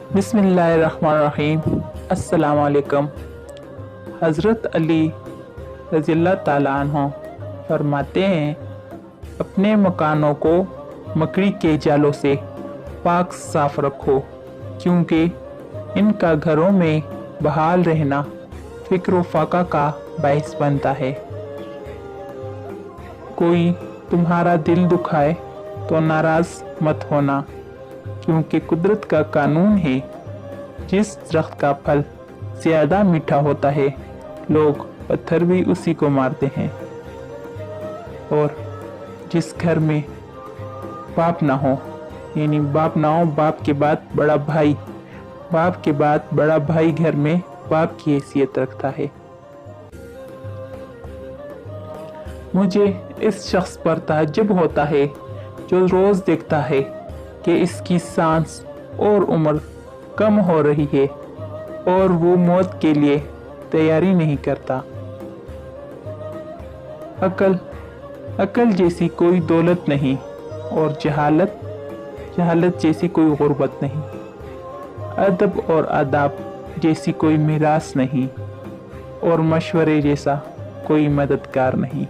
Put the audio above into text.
बिस्मिल्लाहिर्रहमानिर्रहीम। अस्सलाम वालेकुम। हज़रत अली रज़ियल्लाहु ताला अन्हो फरमाते हैं, अपने मकानों को मकड़ी के जालों से पाक साफ रखो, क्योंकि इनका घरों में बहाल रहना फ़िक्र व फाका का बाइस बनता है। कोई तुम्हारा दिल दुखाए तो नाराज़ मत होना, क्योंकि कुदरत का कानून है, जिस दरख्त का फल ज़्यादा मीठा होता है लोग पत्थर भी उसी को मारते हैं। और जिस घर में बाप ना हो, यानी बाप ना हो, बाप के बाद बड़ा भाई, बाप के बाद बड़ा भाई घर में बाप की हैसियत रखता है। मुझे इस शख्स पर ताज्जुब होता है जो रोज़ देखता है कि इसकी सांस और उम्र कम हो रही है और वो मौत के लिए तैयारी नहीं करता। अकल जैसी कोई दौलत नहीं और जहालत जैसी कोई गुर्बत नहीं। अदब और आदाब जैसी कोई मीरास नहीं और मशवरे जैसा कोई मददगार नहीं।